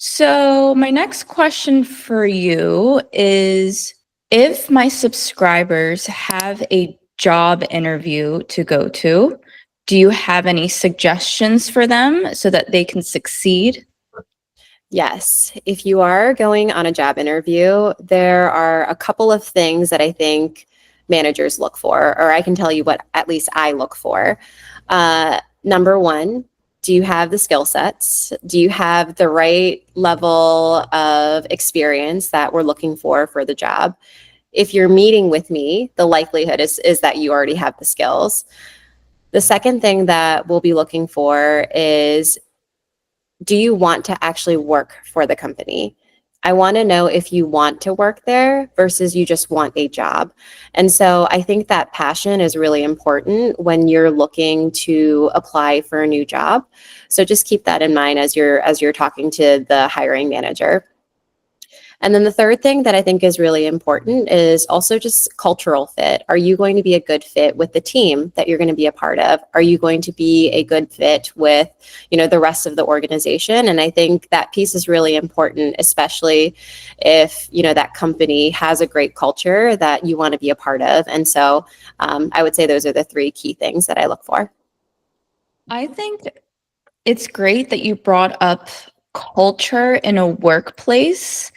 So, my next question for you is if my subscribers have a job interview to go to, do you have any suggestions for them so that they can succeed? Yes, if you are going on a job interview, there are a couple of things that I think managers look for, or I can tell you what at least I look for. Number one, do you have the skill sets? Do you have the right level of experience that we're looking for the job? If you're meeting with me, the likelihood is that you already have the skills. The second thing that we'll be looking for is, do you want to actually work for the company? I want to know if you want to work there versus you just want a job. And so I think that passion is really important when you're looking to apply for a new job. So just keep that in mind as you're talking to the hiring manager. And then the third thing that I think is really important is also just cultural fit. Are you going to be a good fit with the team that you're going to be a part of? Are you going to be a good fit with, the rest of the organization? And I think that piece is really important, especially if, that company has a great culture that you want to be a part of. And so I would say those are the three key things that I look for. I think it's great that you brought up culture in a workplace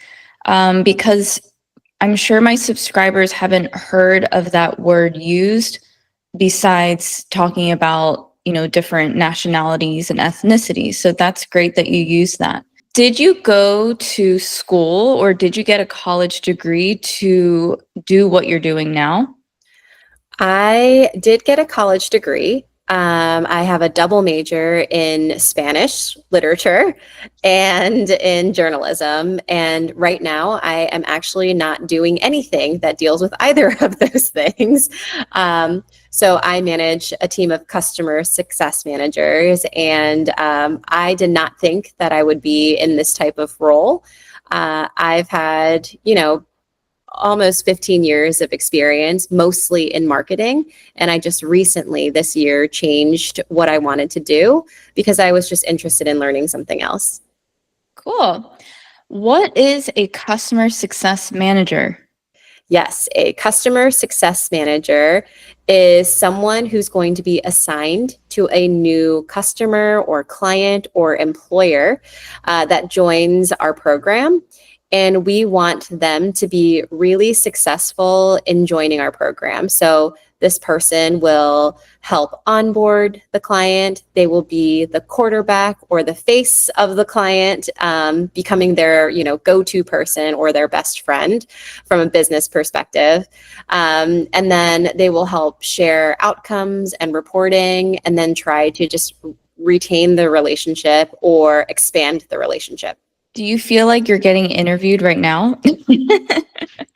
because I'm sure my subscribers haven't heard of that word used besides talking about, different nationalities and ethnicities. So that's great that you use that. Did you go to school or did you get a college degree to do what you're doing now? I did get a college degree. I have a double major in Spanish literature and in journalism. And right now, I am actually not doing anything that deals with either of those things. So I manage a team of customer success managers, and I did not think that I would be in this type of role. I've had, almost 15 years of experience, mostly in marketing. And I just recently this year changed what I wanted to do because I was just interested in learning something else. Cool. What is a customer success manager? Yes, a customer success manager is someone who's going to be assigned to a new customer or client or employer that joins our program. And we want them to be really successful in joining our program. So this person will help onboard the client. They will be the quarterback or the face of the client, becoming their, go-to person or their best friend from a business perspective. And then they will help share outcomes and reporting, and then try to just retain the relationship or expand the relationship. Do you feel like you're getting interviewed right now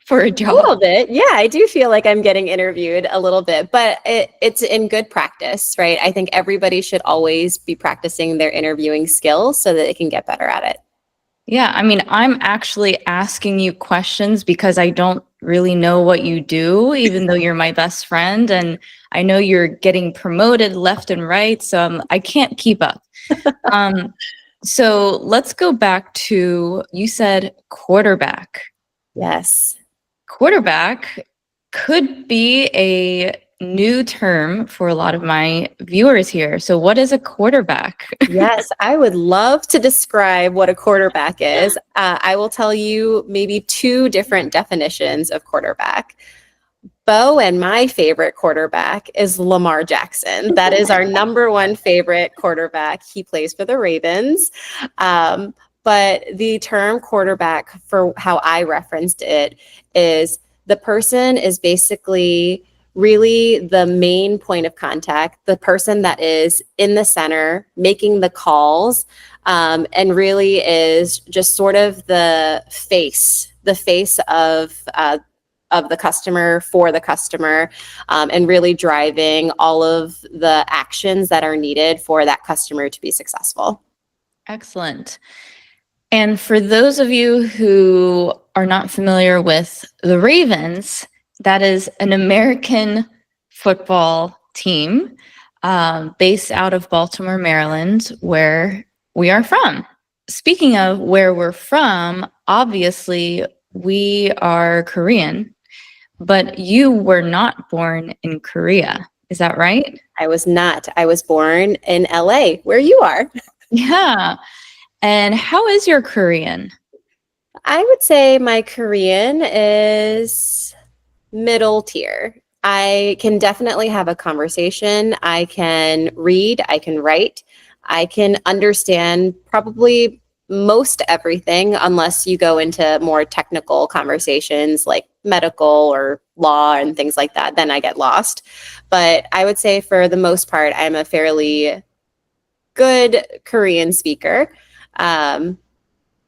for a A job? little bit. Yeah, I do feel like I'm getting interviewed a little bit, but it's in good practice, right? I think everybody should always be practicing their interviewing skills so that they can get better at it. Yeah, I mean, I'm actually asking you questions because I don't really know what you do, even though you're my best friend. And I know you're getting promoted left and right. So I can't keep up. Um, so let's go back to, you said quarterback. Yes. Quarterback could be a new term for a lot of my viewers here. So what is a quarterback? Yes, I would love to describe what a quarterback is. I will tell you maybe two different definitions of quarterback. Bo and my favorite quarterback is Lamar Jackson. That is our number one favorite quarterback. He plays for the Ravens. But the term quarterback, for how I referenced it, is the person is basically really the main point of contact, the person that is in the center, making the calls, and really is just sort of the face of the customer for the customer, and really driving all of the actions that are needed for that customer to be successful. Excellent. And for those of you who are not familiar with the Ravens, that is an American football team based out of Baltimore, Maryland, where we are from. speaking of where we're from, obviously we are Korean, but you were not born in Korea. Is that right? I was not. I was born in LA, where you are. Yeah. And how is your Korean? I would say my Korean is middle tier. I can definitely have a conversation. I can read, I can write, I can understand probably most everything, unless you go into more technical conversations like medical or law and things like that. Then I get lost. But I would say for the most part, I'm a fairly good Korean speaker. Um,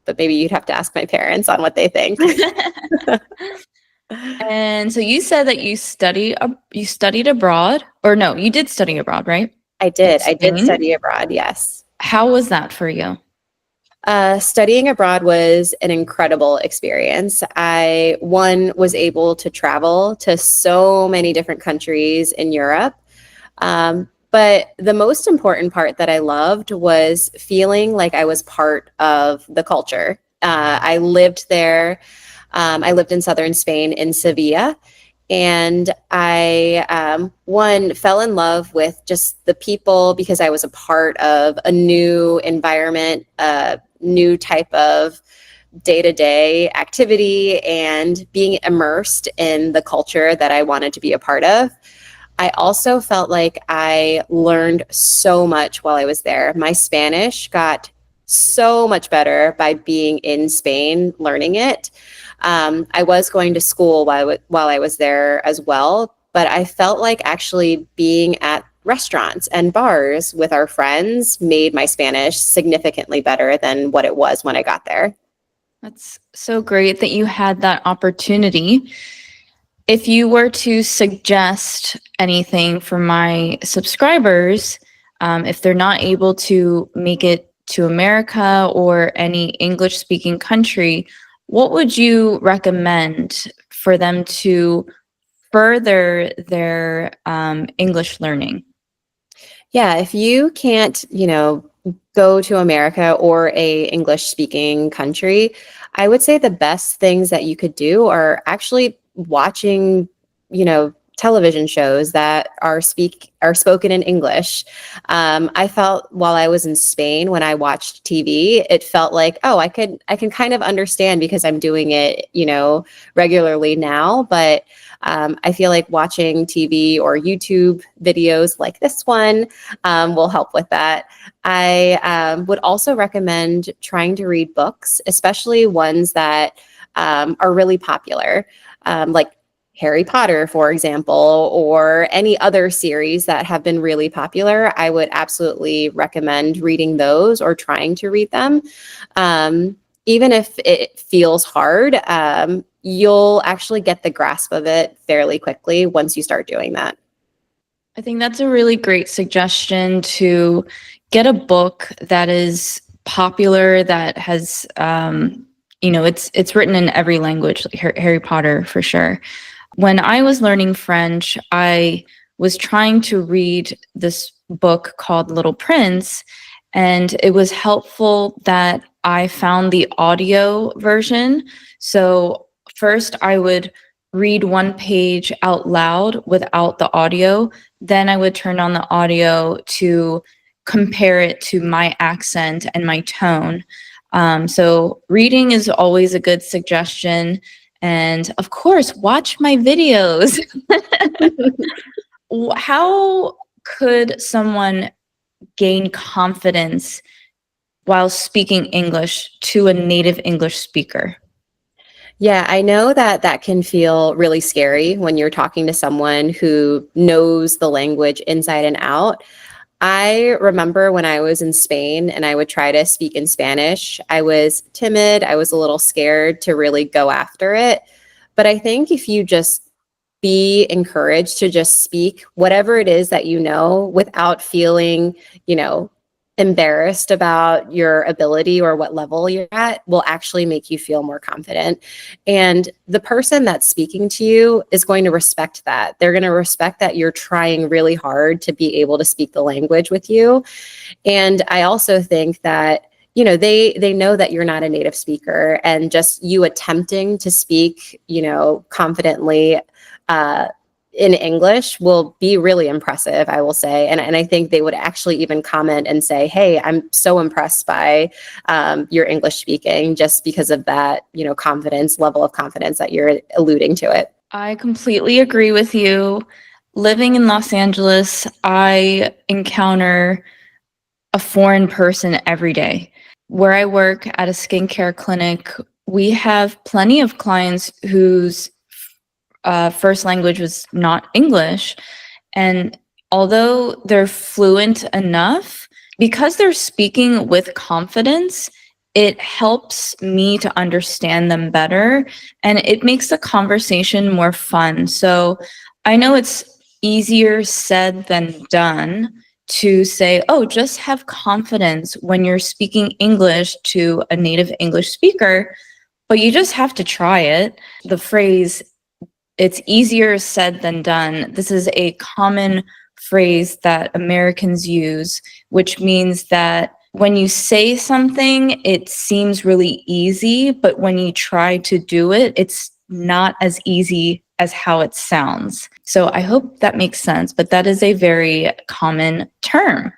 but maybe you'd have to ask my parents on what they think. And so you said that you studied abroad, or no, you did study abroad, right? I In did. I did Spain? study abroad, yes. How was that for you? Studying abroad was an incredible experience. One, was able to travel to so many different countries in Europe. But the most important part that I loved was feeling like I was part of the culture. I lived there. I lived in southern Spain in Sevilla. And I, one, fell in love with just the people because I was a part of a new environment, a new type of day to day activity, and being immersed in the culture that I wanted to be a part of. I also felt like I learned so much while I was there. My Spanish got so much better by being in Spain, learning it. I was going to school while I was there as well, but I felt like actually being at restaurants and bars with our friends made my Spanish significantly better than what it was when I got there. That's so great that you had that opportunity. If you were to suggest anything for my subscribers, if they're not able to make it to America or any English speaking country, what would you recommend for them to further their English learning? Yeah, if you can't, go to America or a English speaking country, I would say the best things that you could do are actually watching, television shows that are spoken in English. I felt while I was in Spain when I watched TV, it felt like, oh, I can kind of understand because I'm doing it, regularly now, but I feel like watching TV or YouTube videos like this one will help with that. I would also recommend trying to read books, especially ones that are really popular, like Harry Potter, for example, or any other series that have been really popular. I would absolutely recommend reading those or trying to read them. Even if it feels hard, you'll actually get the grasp of it fairly quickly once you start doing that. I think that's a really great suggestion to get a book that is popular, that has, it's written in every language, like Harry Potter for sure. When I was learning French, I was trying to read this book called Little Prince, and it was helpful that I found the audio version. So first I would read one page out loud without the audio. Then I would turn on the audio to compare it to my accent and my tone. So reading is always a good suggestion. And of course, watch my videos. How could someone gain confidence while speaking English to a native English speaker? Yeah, I know that that can feel really scary when you're talking to someone who knows the language inside and out. I remember when I was in Spain and I would try to speak in Spanish, I was timid. I was a little scared to really go after it. But I think if you just be encouraged to just speak whatever it is that you know without feeling, you know, embarrassed about your ability or what level you're at will actually make you feel more confident. And the person that's speaking to you is going to respect that. They're going to respect that you're trying really hard to be able to speak the language with you. And I also think that you know, they know that you're not a native speaker, and just you attempting to speak, you know, confidently in English will be really impressive, I will say. And I think they would actually even comment and say, hey, I'm so impressed by your English speaking, just because of that, you know, level of confidence that you're alluding to it. I completely agree with you. Living in Los Angeles, I encounter a foreign person every day. Where I work at a skincare clinic, we have plenty of clients whose first language was not English. And although they're fluent enough, because they're speaking with confidence, it helps me to understand them better and it makes the conversation more fun. So I know it's easier said than done to say, oh, just have confidence when you're speaking English to a native English speaker, but you just have to try it. The phrase, it's easier said than done. This is a common phrase that Americans use, which means that when you say something, it seems really easy, but when you try to do it, it's not as easy as how it sounds. So I hope that makes sense, but that is a very common term.